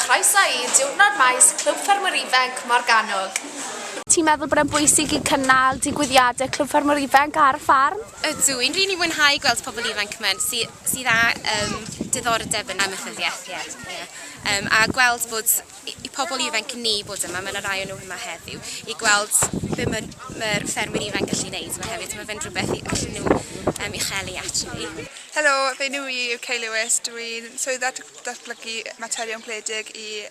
Croeso i Diwrnod Maes Clwb Ffermwyr Ifanc Morgannwg. Ti'n meddwl bod e'n bwysig i cynnal digwyddiadau Clwb Ffermwyr Ifanc ar y ffarm? Ydw, i'n rili mwynhau gweld pobl ifanc yma sydd â diddordeb yn amaethyddiaeth. A gweld bod i pobl ifanc ni bod yma, mae'n rai o nhw yma heddiw, i gweld be mae'r ffermwyr ifanc gallu gwneud yma hefyd. Mae fe'n rhywbeth i allan nhw i chelu actually. Helo, fe nhw i yw Kay Lewis. Dwi'n swyddog datblygu materion gwledig i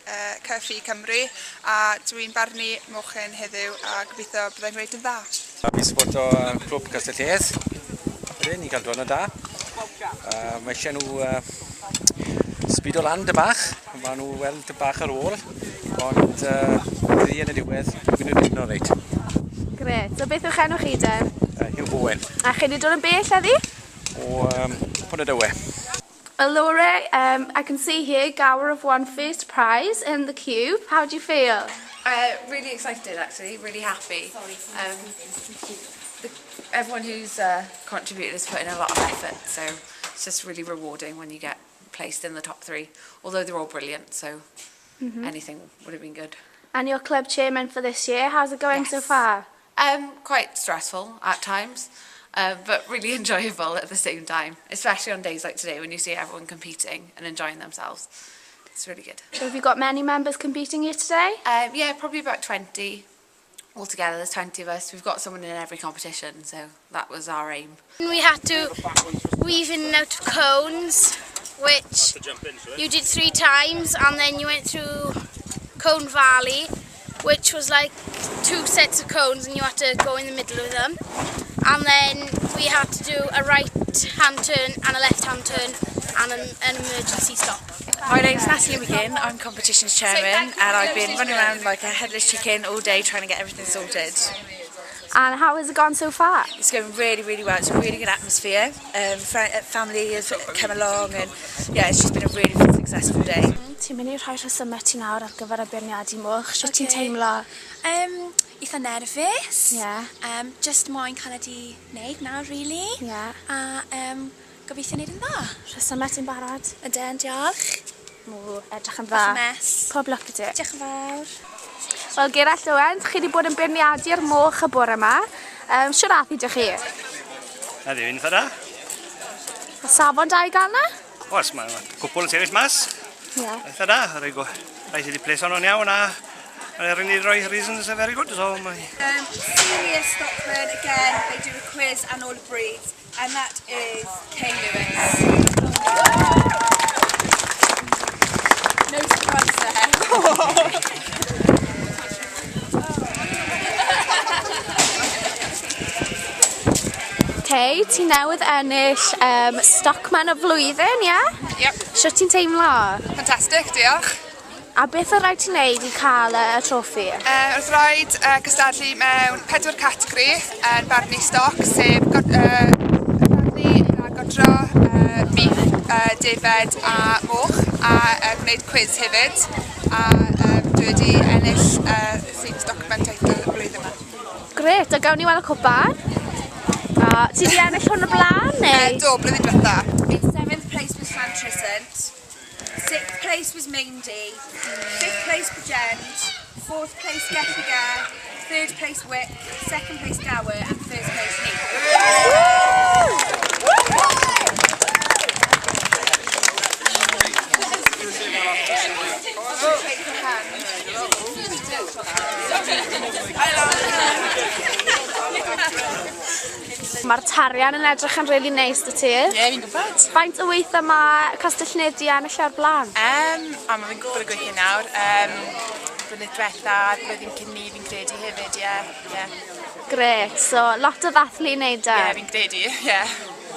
C.F.I Cymru a dwi'n barnu mochyn heddiw a gobeithio byddai'n gwneud yn dda. Fi supporto clwb Castelledd, wedyn i gael diwrnod da. Mae eisiau nhw sbido lan dy bach, mae nhw weld dy bach ar ôl, ond ddi yn y diwedd, fi'n nhw'n dyn nhw'n reit. Gret, so beth yw'ch enw chi den? Hugh Bowen. A chi wedi dod yn bell heddi? O Pwnt y Dywe. Laura, I can see here Gower have won first prize in the cube. How do you feel? Really excited actually, really happy. Everyone who's contributed has put in a lot of effort, so it's just really rewarding when you get placed in the top 3. Although they're all brilliant, so anything would have been good. And your club chairman for this year, how's it going so far? Quite stressful at times, but really enjoyable at the same time, especially on days like today when you see everyone competing and enjoying themselves. It's really good. So have you got many members competing here today? Yeah, probably about 20 altogether. There's 20 of us. We've got someone in every competition, so that was our aim. We had to weave in and out of cones, which you did 3 times, and then you went through Cone Valley, which was like 2 sets of cones and you had to go in the middle of them. And then we had to do a right-hand turn and a left-hand turn and an emergency stop. My name's Natalie McGinn, I'm competitions chairman and I've been running around like a headless chicken all day trying to get everything sorted. And how has it gone so far? It's going really, really well. It's a really good atmosphere. Family has come along and yeah, it's just been a really successful day. Ti'n mynd i rhoi rhesymau ti nawr ar gyfer y beirniadu mwch. Sut ti'n teimlo? Eitha nerfus. Yeah. Just moyn cael ydi wneud nawr, really. Yeah. A gobeithio wneud yn dda. Rhesymau ti'n barod? Ydyn, diolch. Edrych yn dda. Mes. Pob lwc i ti. Diolch yn fawr. Wel, Gerallt Owen, chi wedi bod yn beirniadu'r moch y bore yma. Siwr ath ydych chi? Na di, fi'n ffada. Y safon da i gael na? Oes, mae cwpl yn sefyll mas. Ie. Eitha da, rhaid i di ples o'n iawn a rhaid i roi reasons are very good. So, Serious Stockman, again, they do a quiz and all the breeds, and that is Kay Lewis. No surprise there. Okay, ti newydd ennill Stockman y flwyddyn, ie? Yep. Sut ti'n teimlo? Fantastic, diolch. A beth o rhaid ti'n neud i cael y troffi? Wrth rhaid cystadlu mewn 4 categori yn barnu stoc, sef barnu a godro, beef, defed a moch, a gwneud quiz hefyd. A dwi wedi ennill Senior Stockman teitl y blwyddyn yma. Gret, a gawn ni weld y cwpan? Ti wedi ennill hwn o blaen, neu? Do, blwyddyn diwetha. 7th place was Llantrysent, 6th place was Maindy, 5th place Bregend, 4th place Geffiga, 3rd place Wick, 2nd place Gower and 1st place Neath. Mae'r tarian yn edrych yn really neis dy ti. Ie, fi'n gwybod. Faint o weithio mae Castell Nedd i ennill o'r blaen? A fi'n gwybod y gweithio nawr. Blwyddyn diwetha, blwyddyn cyn ni fi'n credu hefyd, ie. Gret, so lot o ddathlu i wneud e. Ie, fi'n credu, ie.